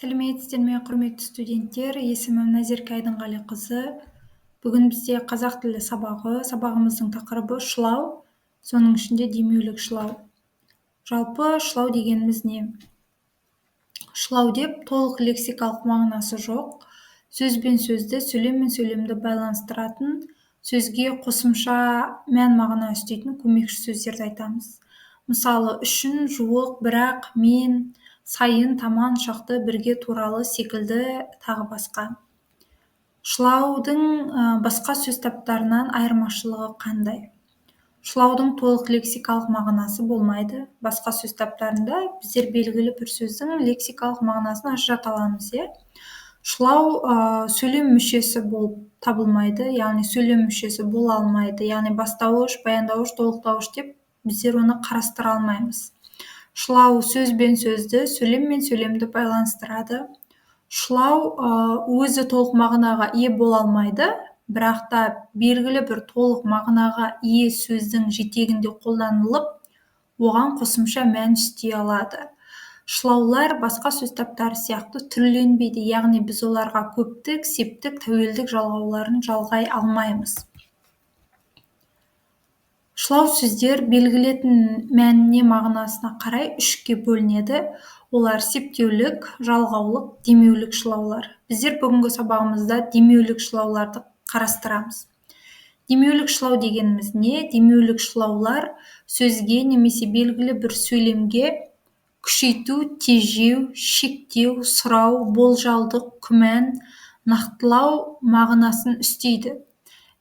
Сәлеметсіздер ме, құрметті студенттер? Есімім Назерке Айдынғалиқызы. Бүгін бізде қазақ тілі сабағы. Сабағымыздың тақырыбы шылау, соның ішінде демеулік шылау. Жалпы шылау дегеніміз не? Шылау деп толық лексикалық мағынасы жоқ. Сөз бен сөзді, сөйлем мен сөйлемді байланыстыратын, сөзге қосымша мән мағына үстейтін көмекші сөздерді айтамыз. Мысалы, үшін, жуық, бірақ, мен, сайын, таман, шақты, бірге, туралы секілді тағы басқа. Шылаудың басқа сөз таптарынан айырмашылығы қандай? Шылаудың толық лексикалық мағынасы болмайды. Басқа сөз таптарында біздер белгілі бір сөздің лексикалық мағынасын ажырата аламыз. Шылау сөйлем мүшесі болып табылмайды, яғни сөйлем мүшесі бола алмайды, яғни бастауыш, баяндауыш, толықтауыш деп біздер оны қарастыра алмаймыз. Шылау сөз бен сөзді, сөйлем мен сөйлемді байланыстырады. Шылау өзі толық мағынаға ие бола алмайды, бірақ та белгілі бір толық мағынаға ие сөздің жетегінде қолданылып, оған қосымша мән үстей алады. Шылаулар басқа сөз таптары сияқты түрленбейді, яғни біз оларға көптік, септік, тәуелдік жалғауларын жалғай алмаймыз. Шылау сөздер белгілетін мәніне, мағынасына қарай үшке бөлінеді. Олар септеулік, жалғаулық, демеулік шылаулар. Біздер бүгінгі сабағымызда демеулік шылауларды қарастырамыз. Демеулік шылау дегеніміз не? Демеулік шылаулар сөзге немесе белгілі бір сөйлемге күшейту, тежеу, шектеу, сұрау, болжалдық, күмән, нақтылау мағынасын үстейді.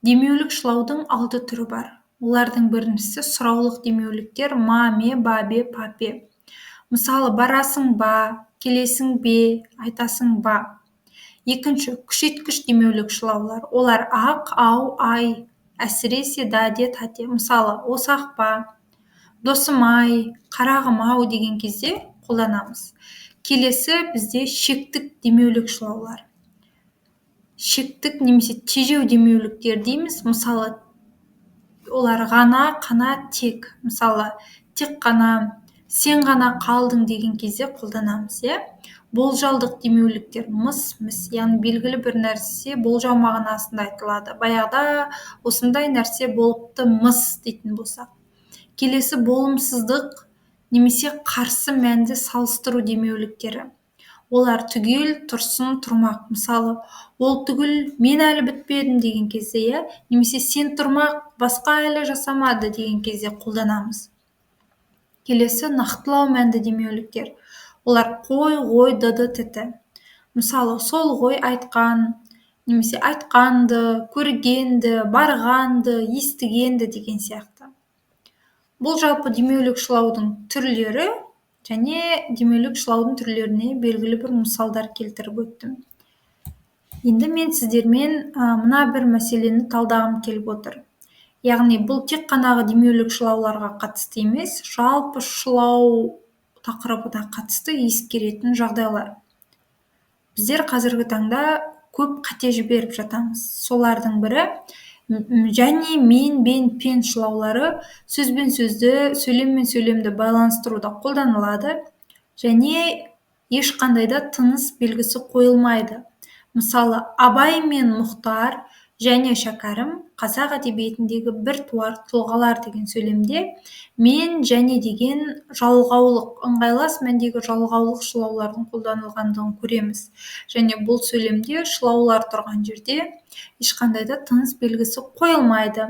Демеулік шылаудың 6 түрі бар. Олардың біріншісі сұраулық демеуліктер: ма, ме, ба, бе, папе. Мысалы, барасың ба, келесің бе, айтасың ба. Екінші, күшейткіш демеулік шылаулар. Олар ақ, ау, ай, әсіресе даде, тате. Мысалы, осақ па, досым-ай, қарағым-ау деген кезде қолданамыз. Келесі бізде шектік демеулік шылаулар. Шектік немесе тежеу демеуліктер дейміз. Мысалы, олар ғана, қана, тек. Мысалы, тек қана, сен ғана қалдың деген кезде қолданамыз. Болжалдық демеуліктер: мыс, міс, яғни белгілі бір нәрсе болжау мағынасында айтылады. Баяғыда осындай нәрсе болыпты, мыс дейтін болсақ. Келесі болымсыздық немесе қарсы мәнді салыстыру демеуліктері. Олар түгел, тұрсын, тұрмақ. Мысалы, ол түгіл, мен әлі бітпедім деген кезде, немесе сен тұрмақ, басқа әлі жасамады деген кезде қолданамыз. Келесі нақтылау мәнді демеуліктер. Олар қой, ғой, дыды, тіті. Мысалы, сол ғой айтқан, немесе айтқанды, көргенді, барғанды, естігенді деген сияқты. Бұл жалпы демеулік шылаудың түрлері, және демеулік шылаудың түрлеріне белгілі бір мысалдар келтіріп өттім. Енді мен сіздермен мына бір мәселені талдағым келіп отыр. Яғни бұл тек қанағы демеулік шылауларға қатысты емес, жалпы шылау тақырыбына қатысты ескеретін жағдайлар. Біздер қазіргі таңда көп қате жіберіп жатамыз. Солардың бірі және мен, бен, пен шылаулары сөз бен сөзді, сөйлем мен сөйлемді байланыстыруда қолданылады, және ешқандайда тыныс белгісі қойылмайды. Мысалы, Абай мен Мұхтар және Шәкәрім қазақ әдебиетіндегі біртуар тұлғалар деген сөйлемде мен және деген жалғаулық, ыңғайлас мәндегі жалғаулық шылаулардың қолданылғандығын көреміз. Және бұл сөйлемде шылаулар тұрған жерде ешқандайда тыныс белгісі қойылмайды.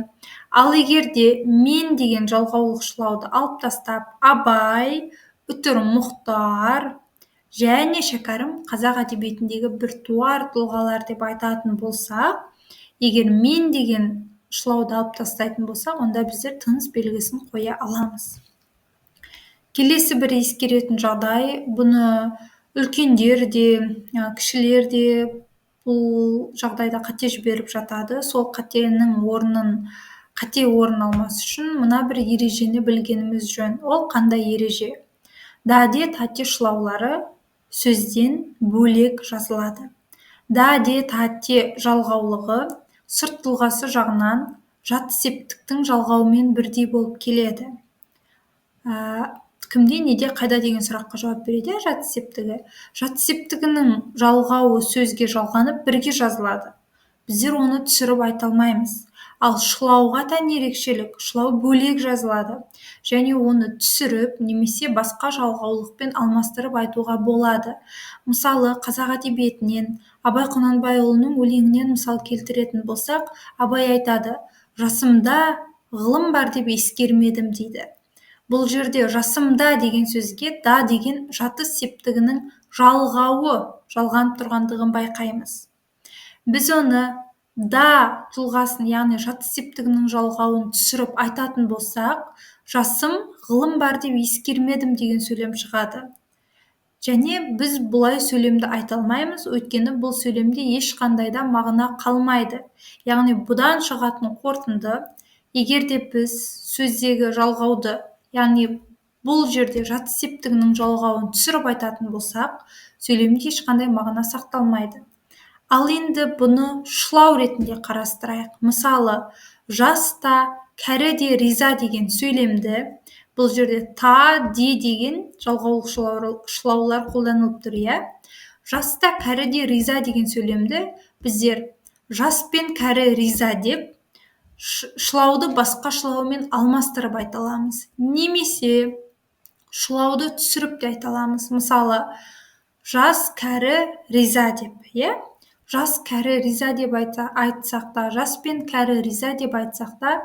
Ал егер де мен деген жалғаулық шылауды алып тастап, Абай, үтір Мұхтар және Шәкәрім қазақ әдебиетіндегі біртуар тұлғалар деп айтатын болсақ, егер мен деген шылауды алып тастайтын болсақ, онда біздер тыныс белгісін қоя аламыз. Келесі бір ескеретін жағдай: бұны үлкендер де, кішілер де бұл жағдайда қате жіберіп жатады. Сол қатенің қате орын алмас үшін мына бір ережені білгеніміз жөн. Ол қандай ереже? Даде, тате шылаулары сөзден бөлек жазылады. Даде, тате жалғаулығы сырт тұлғасы жағынан жат септіктің жалғауымен бірдей болып келеді. кімде, неде, қайда деген сұраққа жауап береді, жат септігі. Жат септігінің жалғауы сөзге жалғанып бірге жазылады. Біздер оны түсіріп айта алмаймыз. Ал шылауға тән ерекшелік, шылау бөлек жазылады. Және оны түсіріп немесе басқа жалғаулықпен алмастырып айтуға болады. Мысалы, қазақ әдебиетінен Абай Құнанбайұлының өлеңінен мысал келтіретін болсақ, Абай айтады: «Жасымда ғылым бар деп ескермедім» дейді. Бұл жерде жасымда деген сөзге да деген жаты септігінің жалғауы, жалғанып тұрғандығын байқаймыз. Біз оны да тұлғасын, яғни жаты септігінің жалғауын түсіріп айтатын болсақ, жасым ғылым бар деп ескермедім деген сөйлем шығады. Және біз бұлай сөйлемді айта алмаймыз, өйткені бұл сөйлемде ешқандай да мағына қалмайды. Яғни бұдан шығатын қорытынды, егер де біз сөздегі жалғауды, яғни бұл жерде жаты септігінің жалғауын түсіріп айтатын болсақ, сөйлемде ешқандай мағына сақталмайды. Ал енді бұны шылау ретінде қарастырайық. Мысалы, жаста, кәрі де риза деген сөйлемді, бұл жерде та, де деген жалғаулық шылаулар қолданылып тұр, иә? Жаста, кәрі де риза деген сөйлемді біздер жас пен кәрі риза деп шылауды басқа шылаумен алмастырып айта аламыз. Немесе шылауды түсіріп те айта аламыз. Мысалы, жас кәрі риза деп, иә? Жас кәрі риза деп айтсақ та, жас пен кәрі риза деп айтсақ та,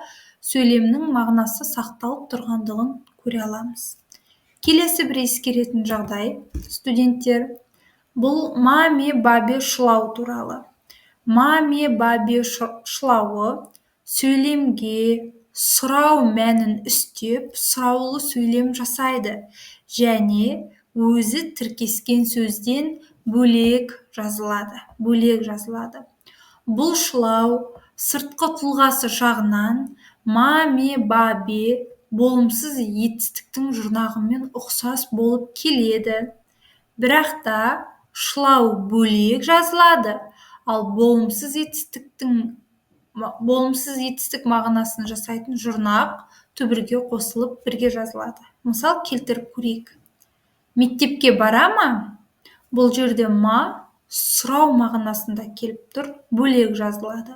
сөйлемнің мағынасы сақталып тұрғандығын көре аламыз. Келесі бір ескеретін жағдай, студенттер, бұл маме бабе шылау туралы. Маме бабе шылауы сөйлемге сұрау мәнін үстеп, сұраулы сөйлем жасайды және өзі тіркескен сөзден бөлек жазылады. Бұл шылау сыртқы тұлғасы жағынан маме бабе болымсыз етістіктің жұрнағымен ұқсас болып келеді. Бірақ та шылау бөлек жазылады, ал болымсыз етістік мағынасын жасайтын жұрнақ түбірге қосылып бірге жазылады. Мысал келтіріп көрейік. Мектепке бара ма? Бұл жерде ма сұрау мағынасында келіп тұр, бөлек жазылады.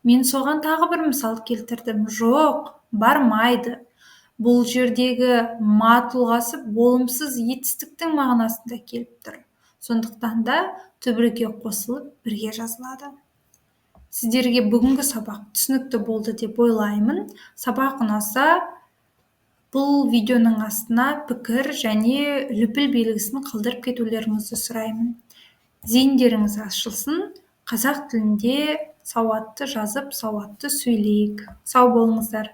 Мен соған тағы бір мысал келтірдім. Жоқ, бармайды. Бұл жердегі ма тұлғасы болымсыз етістіктің мағынасында келіп тұр. Сондықтан да түбірге қосылып бірге жазылады. Сіздерге бүгінгі сабақ түсінікті болды деп ойлаймын. Сабақ ұнаса, бұл видеоның астына пікір және лүпіл белгісін қалдырып кетулеріңізді сұраймын. Зейіндеріңіз ашылсын, қазақ тілінде сауатты жазып, сауатты сөйлейік. Сау болыңыздар.